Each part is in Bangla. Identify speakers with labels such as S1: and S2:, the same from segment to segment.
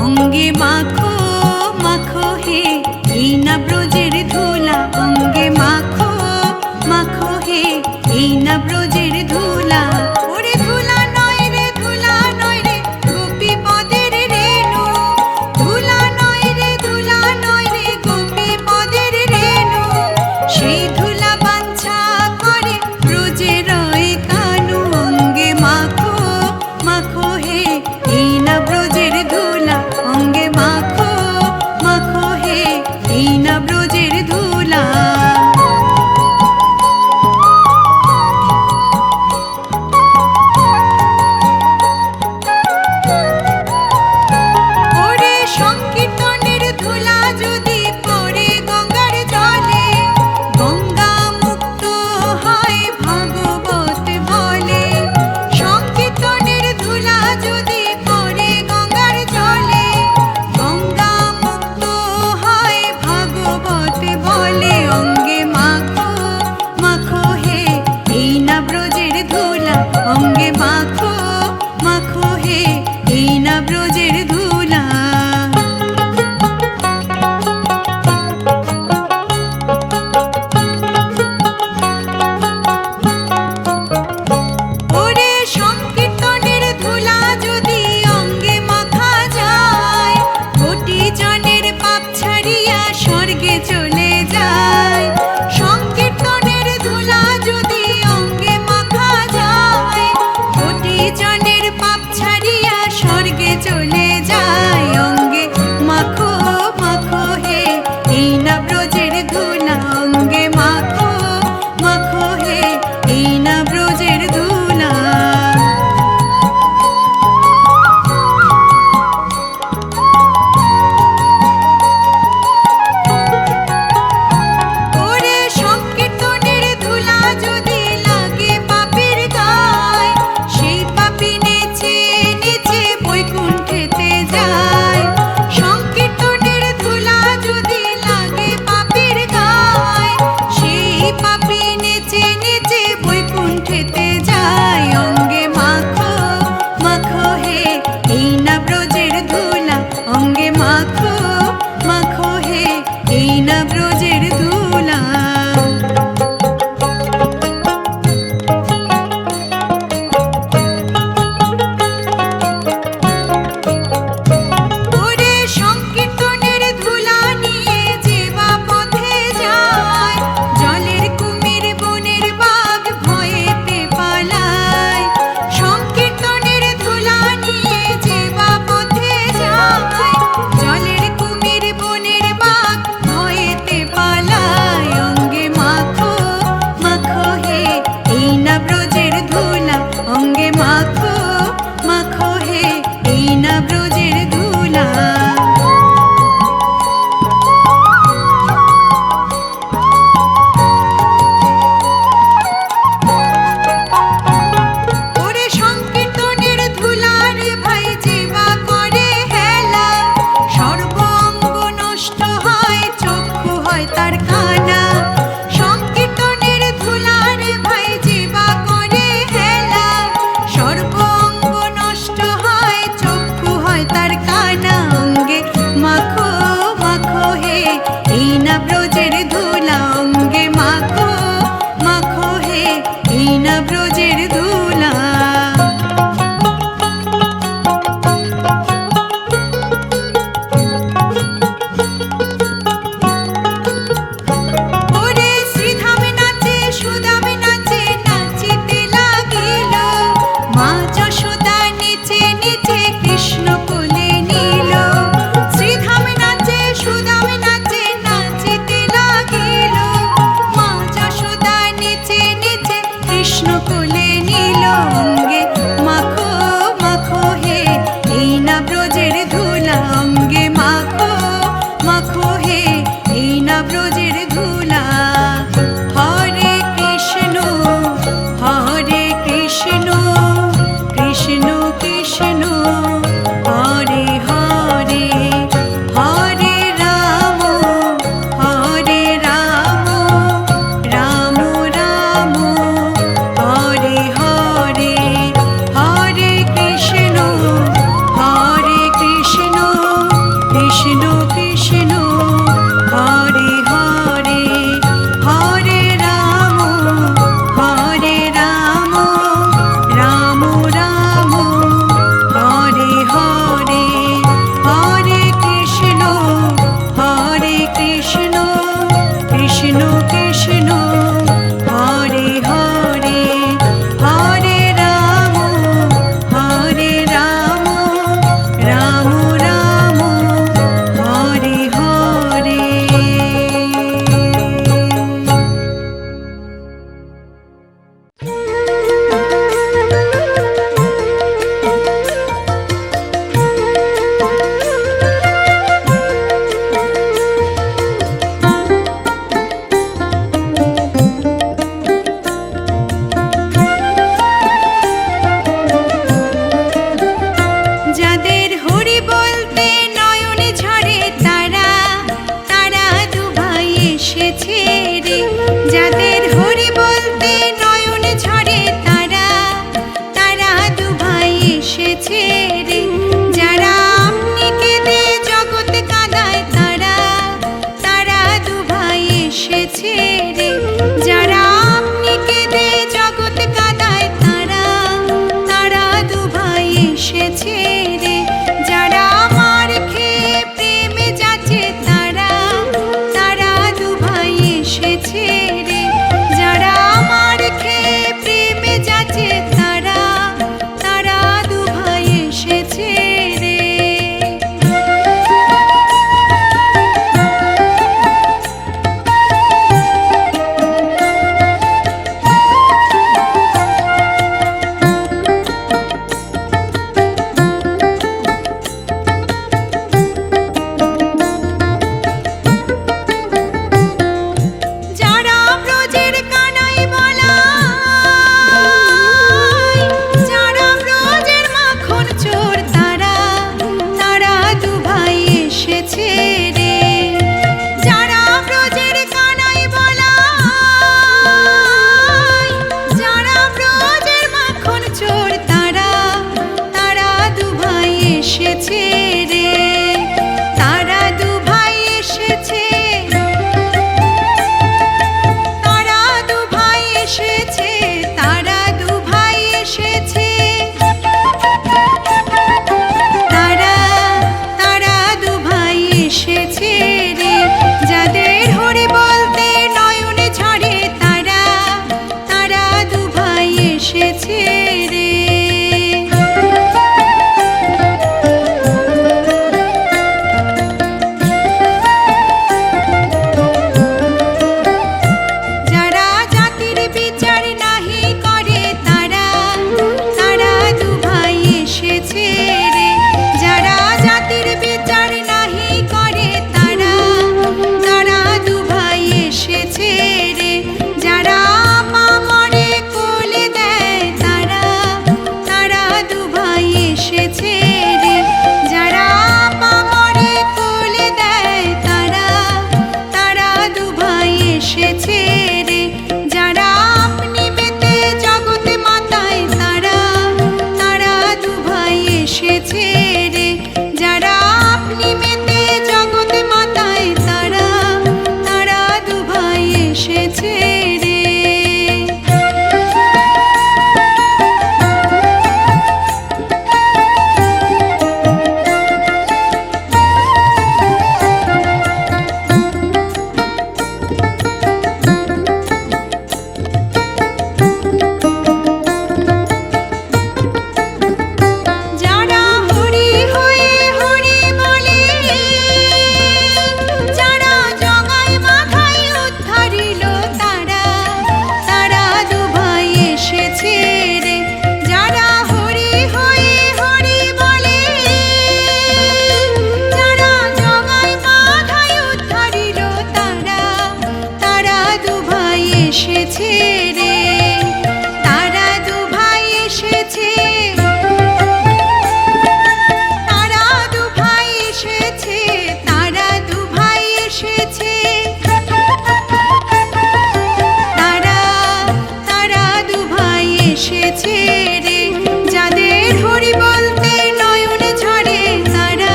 S1: অঙ্গে মাখো মাখো হে এই না ব্রজের ধুলা, অঙ্গে মাখো মাখো হে এই না ব্রজের ধুলা। ওরে ধুলা নয় রে ধুলা নয় রে গোপী পদের রেণু, ধুলা নয় রে ধুলা নয় রে গোপী পদের রেণু। সেই ধুলা বাঞ্ছা করে ব্রজের কানু, অঙ্গে মাখো মাখো হে এই না ব্রজের ধুলা, অঙ্গে মাখো মাখো হে এই না ব্রজের ধুলা। ওরে সংকীর্তনের ধুলা যদি পড়ে গঙ্গার জলে, গঙ্গা মুক্ত হয় ভাগবত বলে। সংকীর্তনের ধুলা যদি পড়ে গঙ্গার জলে, গঙ্গা মুক্ত হয় ভাগবত বলে। অঙ্গে মাখো মাখো হে এই না ব্রজের ধুলা, অঙ্গে মাখো মাখো হে এই না ব্রজের ধুলা। ওরে সংকীর্তনের ধুলা যদি অঙ্গে মাখা যায়, কোটি জনের পাপ ছাড়িয়া স্বর্গে চলে যায়। সংকীর্তনের ধুলা যদি অঙ্গে মাখা যায়, কোটি জনের পাপ ছাড়িয়া স্বর্গে চলে যায়। অঙ্গে মাখো মাখো হে এই না ব্রজের ধুলা, অঙ্গে মাখো মাখো হে এই না ব্রজের ধুলা। ওরে সংকীর্তনের ধুলা যদি লাগে পাপীর গায়, সেই পাপী নেচে নেচে বৈকুণ্ঠেতে যায়। সংকীর্তনের ধুলা যদি লাগে পাপীর গায়, সেই পাপী নেচে নেচে বৈকুণ্ঠেতে যায়। অঙ্গে মাখো মাখো হে এই না ব্রজের ধুলা, অঙ্গে মাখো মাখো হে এই না ব্রজের ধুলা। ওরে সংকীর্তনের ধুলা নিয়ে যে বা পথে যায়, জলের কুমির বনের বাঘ ভয়েতে পালায়। সংকীর্তনের ধুলা নিয়ে যে বা পথে যায়, জলের কুমির বনের বাঘ ভয়েতে এসেছে রে। যারা আপনি কেঁদে জগৎ কাঁদায় তারা, তারা দু ভাই এসেছে রে। যারা মার খেয়ে প্রেমে যাচ্ছে তারা, তারা দু ভাই এসেছে রে। যারা মার খেয়ে প্রেমে যাচ্ছে তারা, তারা দু ভাই এসেছে রে। যারা ব্রজের কানাই বলাই, যারা ব্রজের মাখন চোর তারা, তারা দু ভাই এসেছে রে। যারা ব্রজের কানাই বলাই, যারা ব্রজের মাখন চোর তারা, তারা দু ভাই এসেছে রে। তারা দু ভাই এসেছে, তারা দু ভাই এসেছে, তারা দু ভাই এসেছে। তারা, তারা দু ভাই এসেছে রে। যাদের হরি বলতে নয়নে ঝরে তারা, তারা দু ভাই এসেছে রে। যারা জাতির বিচার নাহি করে তারা, তারা দু ভাই এসেছে রে। যারা জাতির বিচার নাহি করে তারা, তারা দু ভাই এসেছে রে। যারা মা মরে কোলে দেয় তারা, তারা দু ভাই এসেছে রে। যারা মা মরে কোলে দেয় তারা, তারা দু ভাই এসেছে রে। যারা আপনি মেতে জগৎ মাতায় তারা, তারা দু ভাই এসেছে রে। যারা আপনি মেতে জগৎ মাতায় তারা, তারা দু ভাই এসেছে রে। যারা হরি হয়ে হরি বলে, যারা জগায় মাথায় উদ্ধারিল তারা, তারা দু ভাই এসেছে রে। যারা হরি হয়ে হরি বলে, যারা জগায় মাথায় উদ্ধারিল তারা, তারা দু ভাই এসেছে রে। তারা দু ভাই এসেছে, তারা দু ভাই এসেছে, তারা দু ভাই এসেছে। তারা, তারা দু ভাই এসেছে রে। যাদের হরি বলতে নয়নে ঝরে তারা,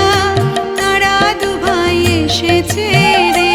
S1: তারা দু ভাই এসেছে রে।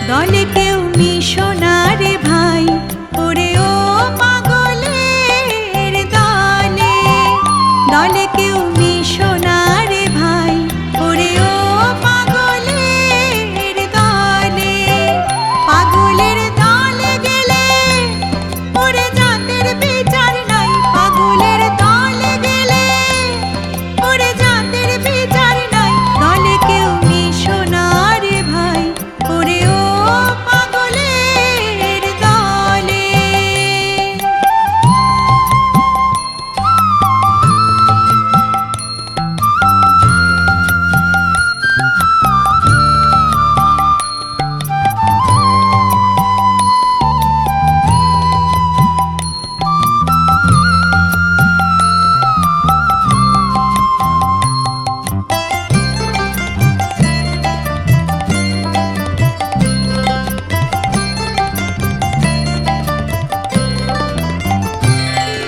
S1: দলে কেউ মিশো না রে ভাই, ওরে ও পাগলের দলে। দলে কেউ মিশো না রে ভাই, ওরে ও পাগলের দলে। পাগলের দলে গেলে ওরে জাতের বিচার নাই, পাগলের দলে গেলে ওরে জাতের বিচার নাই। দলে কেউ মিশো না রে ভাই, ওরে ও পাগলের দলে।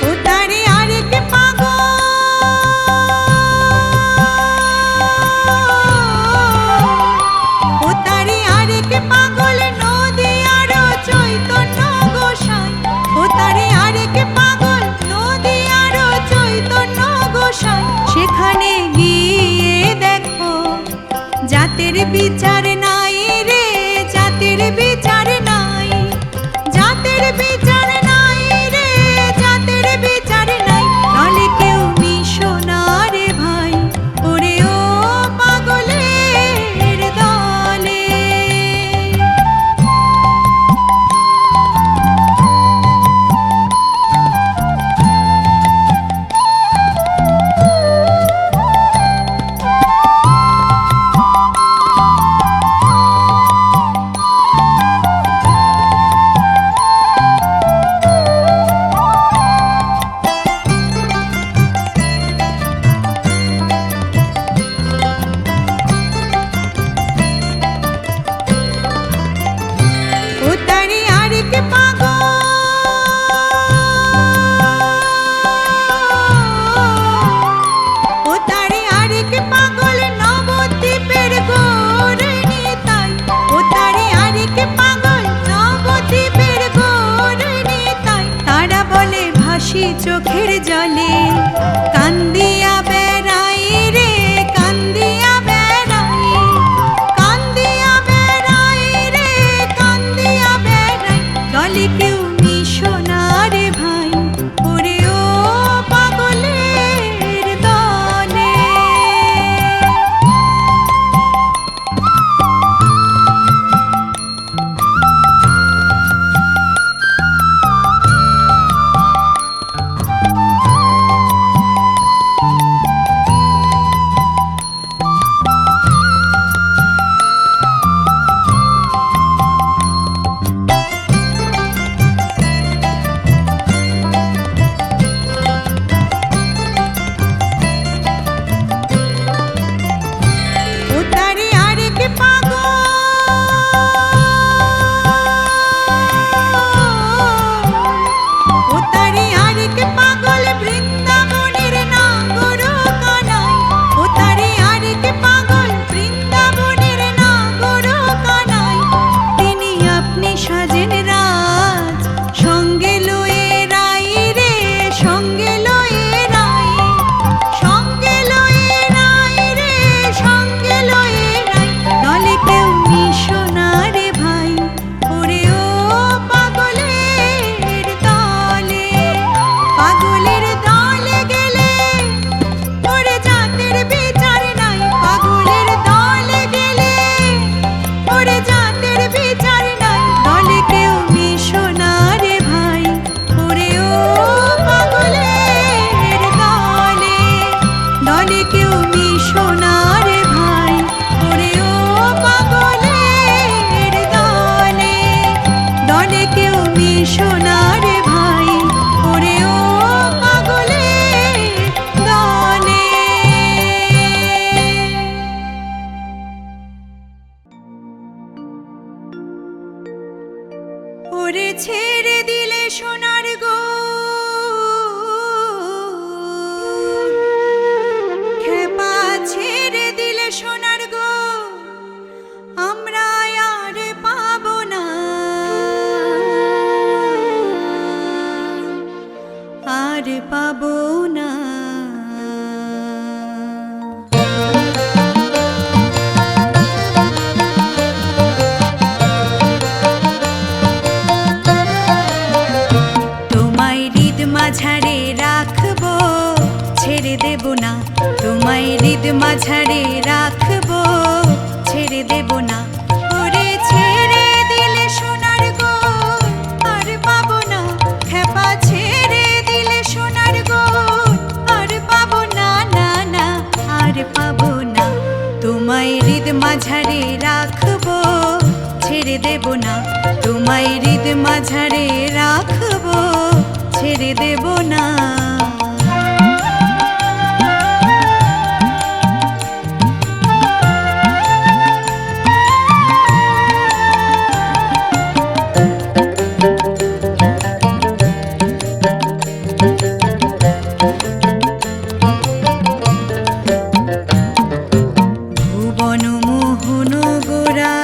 S1: ও তারে আরেক পাগল, ও তারে আরেক পাগল নদী আর চৈতন্য গোসাই। ও তারে আরেক পাগল নদী আর চৈতন্য গোসাই। সেখানে গিয়ে দেখো জাতের বিচার নাই রে, জাতের বিচার নাই, জাতের বিচার নাই রে, জাতের বিচার নাই। দলে কেউ মিশো না রে ভাই, ওরে ও পাগলের দলে। ও তারে আরেক পাগল, ও তারে আরেক পাগল নবদ্বীপের গৌর নিতাই। ও তারে আরেক পাগল নবদ্বীপের গৌর নিতাই। তারা বলে ভাসি চোখের জলে, কান্দিয়া বেড়াই রে, কান্দিয়া বেড়াই, কান্দিয়া বেড়াই রে, কান্দিয়া বেড়াই। দলে কেউ মিশো না রে ভাই, ওরে ও পাগলের দলে। ও তারে আরেক পাগল, ও তারে আরেক পাগল বৃন্দাবনের নাগর কানাই। ও তারে আরেক পাগল বৃন্দাবনের নাগর কানাই। তিনি আপনি সাজেন রাজ, সঙ্গে লয়ে রাই রে, সঙ্গে লয়ে রাই, সঙ্গে লয়ে রাই রে, সঙ্গে লয়ে রাই। দলে কেউ মিশো না রে ভাই, ওরে ও পাগলের দলে। পাগলের দলে গেলে ওরে জাতের বিচার নাই, পাগলের দলে গেলে ওরে জাতের বিচার নাই। দলে কেউ মিশো না রে ভাই, ওরে ও পাগলের দলে। দলে কেউ মিশো না রে ভাই, ওরে ও পাগলের দলে। দলে কেউ মিশো না রে ভাই, ওরে ও পাগলের দলে। ওরে ছেড়ে দিলে সোনার গো, খেপা ছেড়ে দিলে সোনার গো, আমরা আর পাবো পাবো না। তোমায় হৃদ মাঝারে রাখবো, ছেড়ে দেব না। তোমায় হৃদ মাঝারে রাখবো, ছেড়ে দেব না। ওরে ছেড়ে দিলে সোনার গোল আর পাবো না। খেপা ছেড়ে দিলে সোনার গোল আর পাবো না, না না আর পাবো না। তোমায় হৃদ মাঝারে রাখবো, ছেড়ে দেব না। তোমায় হৃদ মাঝারে রাখবো, ছেড়ে দেব না। ভুবন মোহন গোরা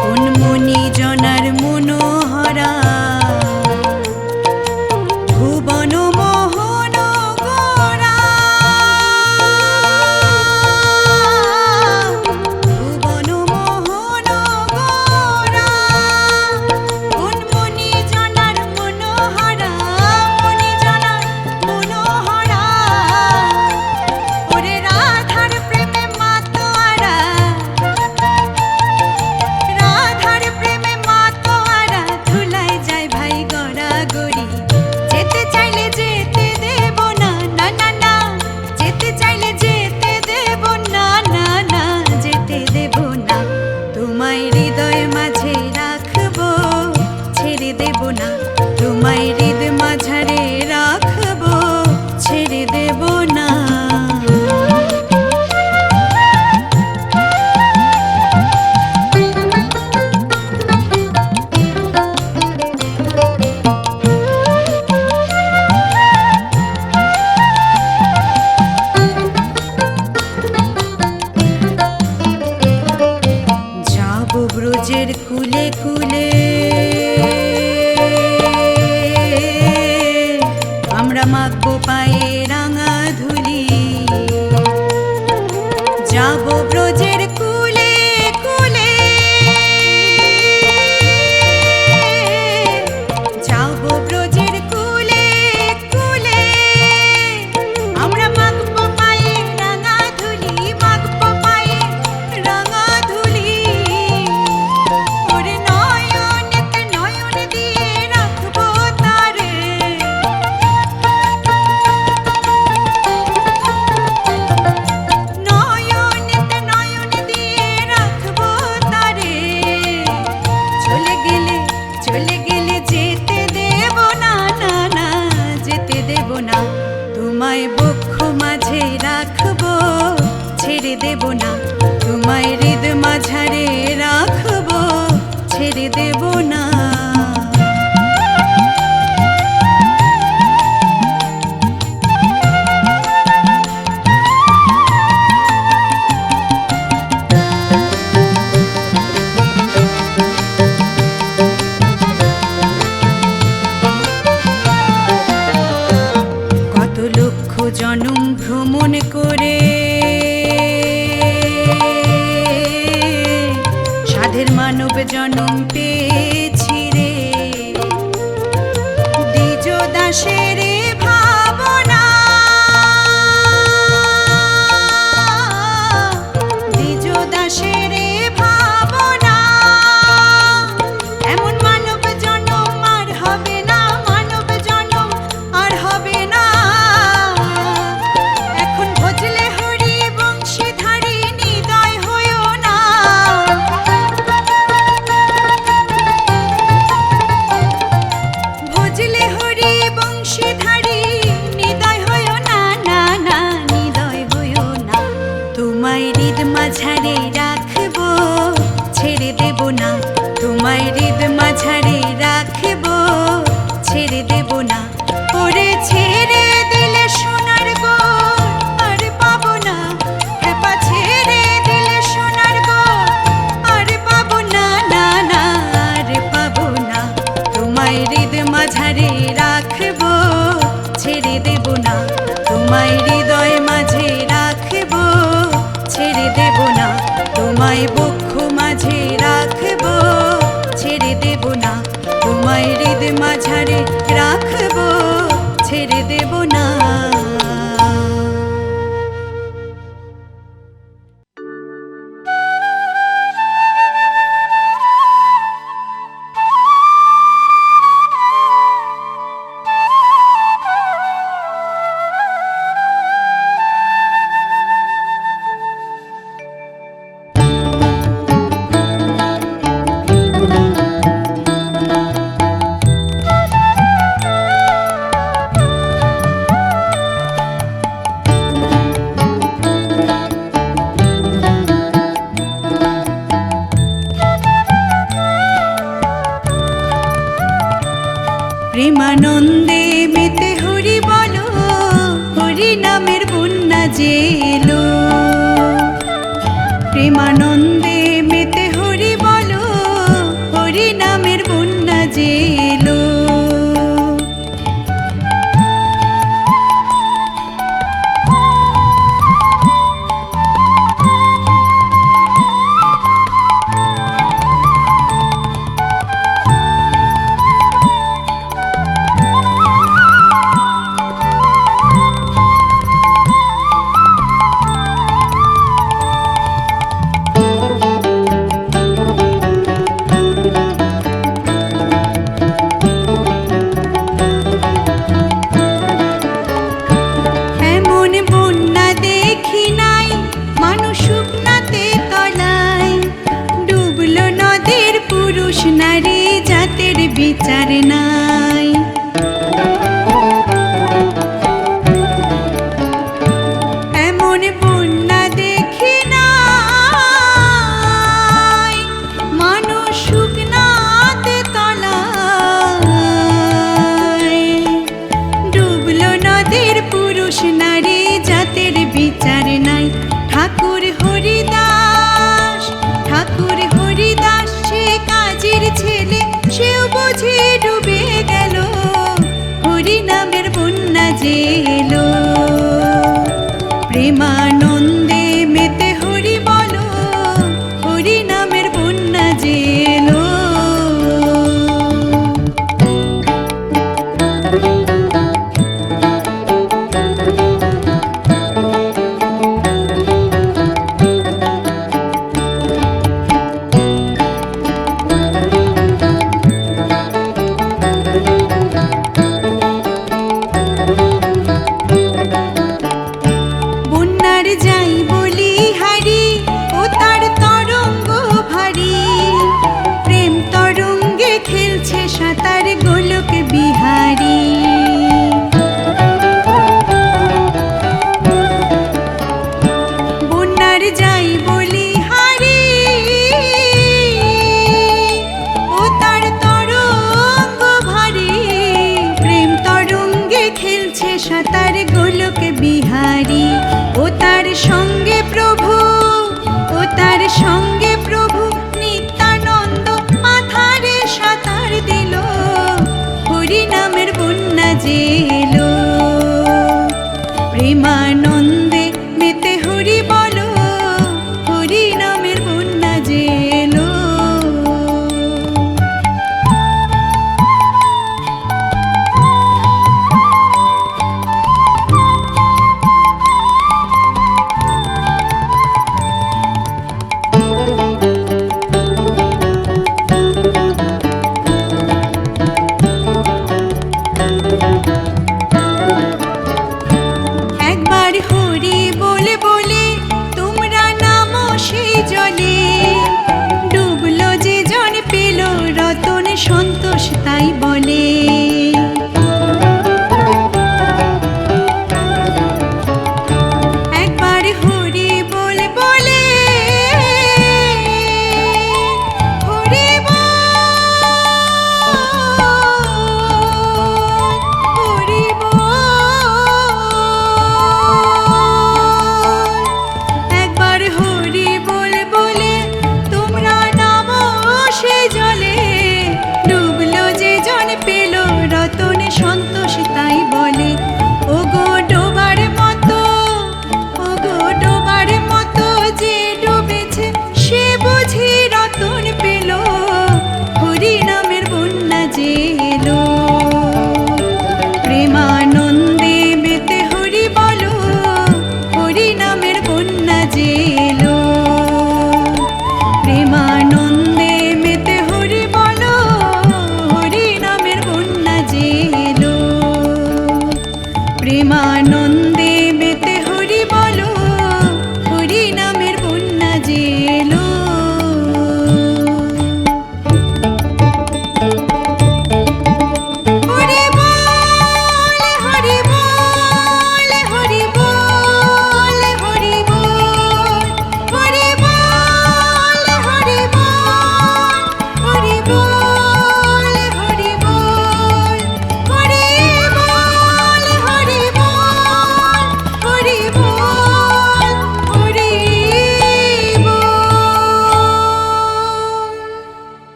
S1: কোন মনি জনার মনোহরা। ভুবন মোহন গোরা, ভুবন মোহন গোরা কোন মনি জনার মনোহরা, মনি জনার মনোহরা। ওরে রাধার প্রেমে মাতোয়ারা, রাধার প্রেমে মাতোয়ারা। ধুলাই যায় ভাই গড়াগড়ি, যেতে চাইলে যেতে দেব না, না না না। যেতে চাইলে যেতে দেব না, না না যেতে দেব না। তোমায় হৃদয় মাঝে রাখবো, ছেড়ে দেব না। তোমায় হৃদ মাঝারে রাখবো, ছেড়ে দেব না। যাব ব্রজের কুলে কুলে, আমরা মাখবো পায়ে রাঙা ধুলি। যাব ব্রজের কুলে কুলে, যাব ব্রজের কুলে কুলে। আমরা মাখবো পায়ে রাঙা ধুলি, মাখবো পায়ে রাঙা ধুলি। ওরে নয়নেতে নয়ন দিয়ে রাখবো তারে, নয়নেতে নয়ন দিয়ে রাখবো তারে। চলে গেলে চলে গেলে যেতে দেব না, না না যেতে দেব না। তোমায় বক্ষ মাঝে রাখবো, ছেড়ে দেব না। তোমায় হৃদ মাঝারে রাখবো, ছেড়ে দেব না। কত লক্ষ জনম ভ্রমণ করে সাধের মানব জনম পেয়েছি রে। দ্বিজ দাসের ভাবনা, দ্বিজ দাসের ভাবনা। এমন মানব জনম আর হবে না, মানব জনম আর হবে না। এখন ভজলে হরি বংশীধারী নিদয় হইও না। ভজলে হরি বংশীধারী নিদয় হইও না, না না নিদয় হইও না। তোমায় হৃদ মাঝারে রাখবো, ছেড়ে দেব না। তোমায় হৃদ মাঝারে রাখবো, ছেড়ে দেব না। ওরে ছেড়ে দিলে সোনার গোল আর পাবো না। খেপা ছেড়ে দিলে সোনার গোল আর পাবো না, না না আর পাবো না। তোমায় তোমায় বক্ষ মাঝে রাখবো, ছেড়ে দেব না। তোমায় হৃদ মাঝারে রাখবো, ছেড়ে দেব না। প্রেমানন্দে মেতে হরি বলো, হরি নামের বন্যা যে এলো। প্রেমানন্দে মেতে হরি বলো, হরি নামের বন্যা যে এলো। নারী জাতের বিচার নাই। এমন বন্যা দেখি নাই, মানুষ শুকনাতে তলায়। ডুবলো নদীর পুরুষ নারী জাতের বিচার নাই। ঠাকুর হরিদাস, ঠাকুর হরিদাস সে কাজের ছেলে, সেও বুঝি ডুবে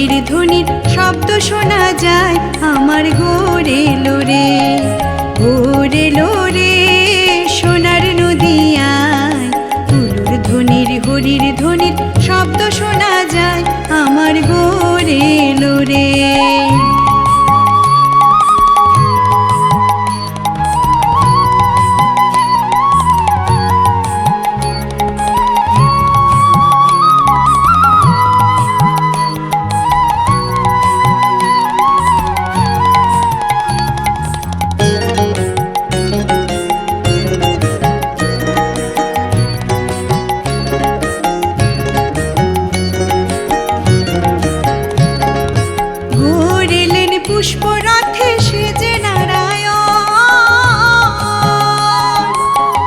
S1: হরির ধ্বনির শব্দ শোনা যায় আমার ঘোরে লোরে ঘোরে লোরে সোনার নদিয়ায় উলুর ধ্বনির হরির ধ্বনির শব্দ শোনা যায় আমার ঘোরে লোরে পুষ্পরথে সেজে নারায়ণ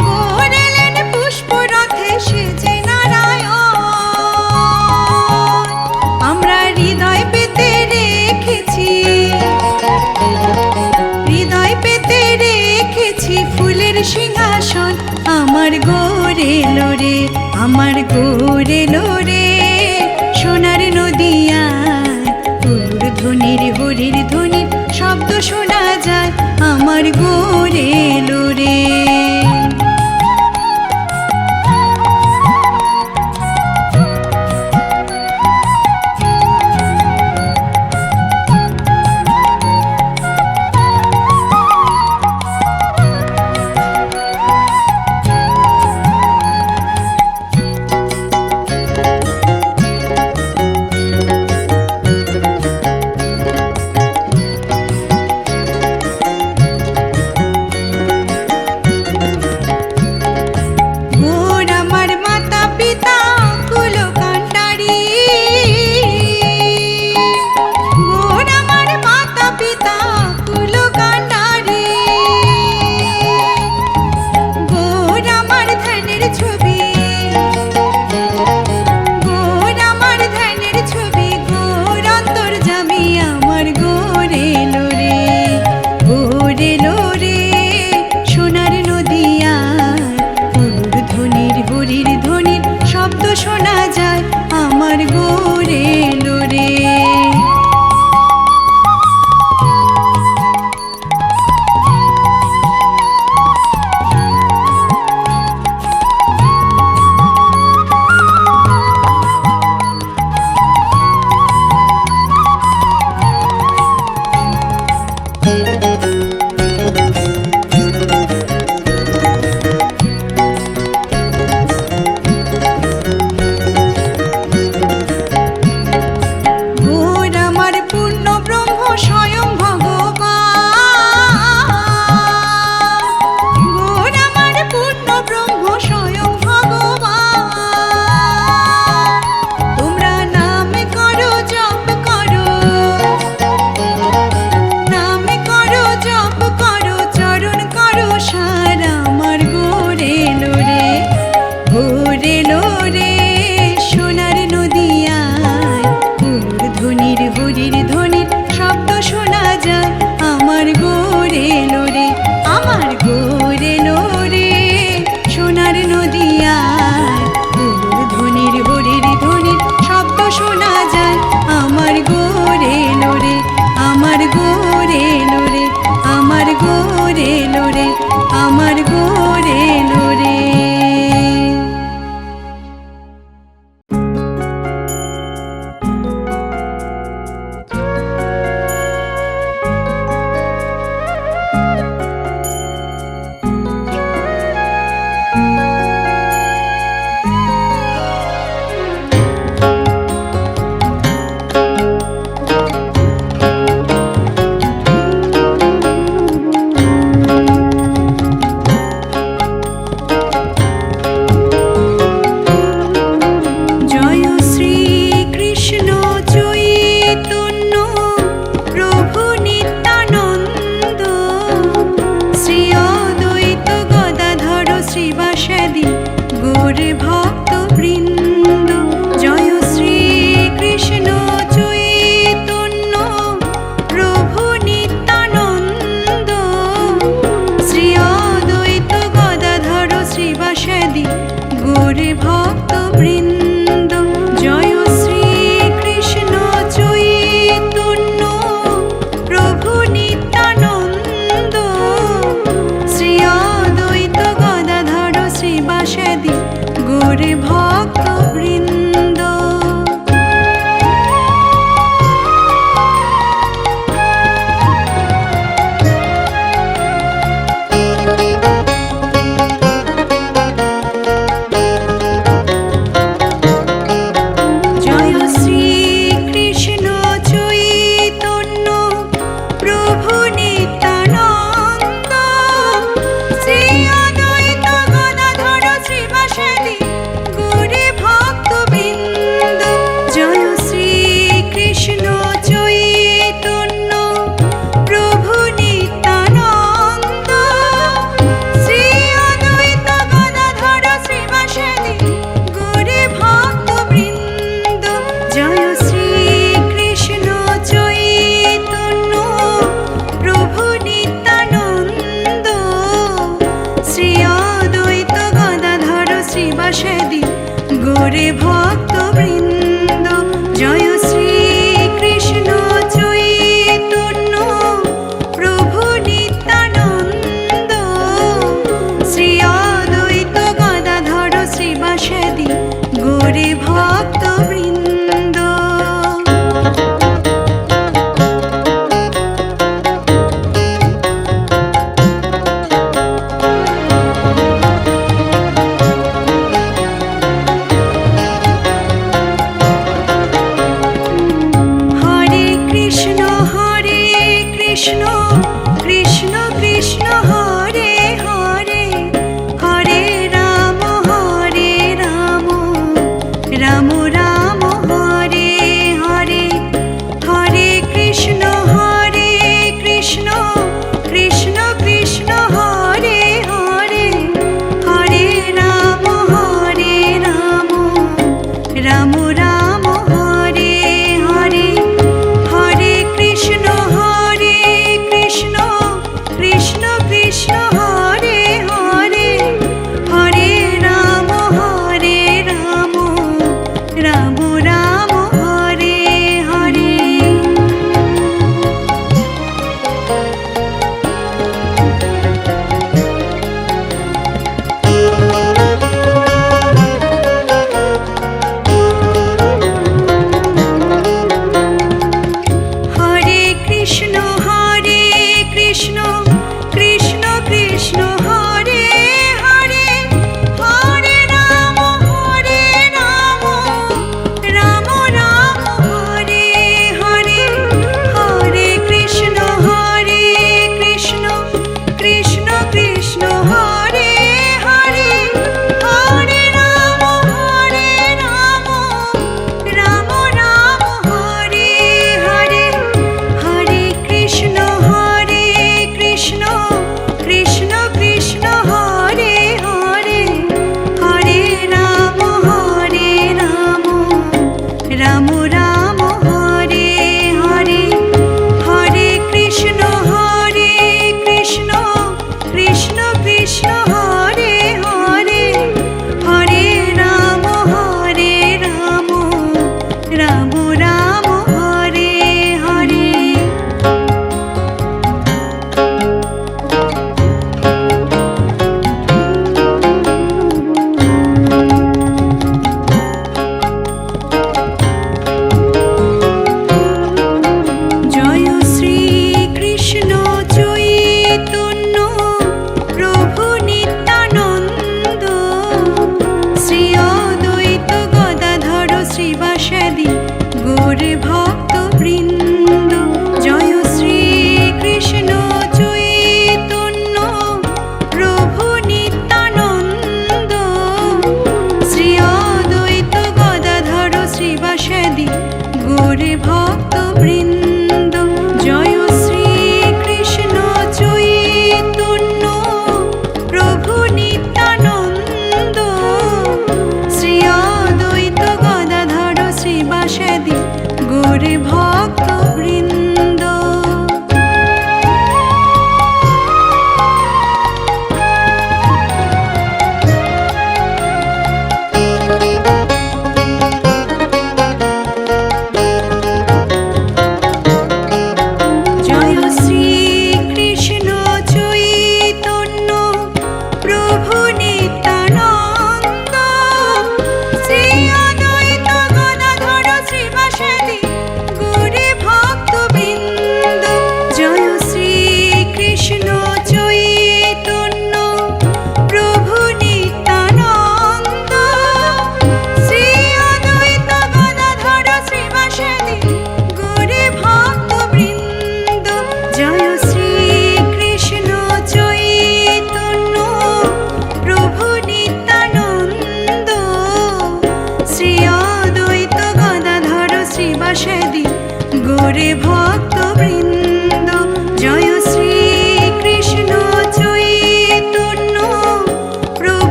S1: ঘোরেলেন পুষ্পরথে সেজে নারায়ণ আমরা হৃদয় পেতে রেখেছি ফুলের সিংহাসন আমার ঘোরে লোরে আমার ঘোরে লোরে সোনার নদিয়ায় উলুর ধ্বনির হরির ধ্বনির শব্দ শোনা যায় আমার ঘোরে লোরে কৃষ্ণ কৃষ্ণ কৃষ্ণ হরে হরে হরে রাম রাম রাম হরে হরে হরে কৃষ্ণ কৃষ্ণ কৃষ্ণ হরে হরে হরে রাম রাম রাম হরে হরে হরে কৃষ্ণ কৃষ্ণ কৃষ্ণ হরে হরে হরে রাম রাম রাম হরে হরে হরে কৃষ্ণ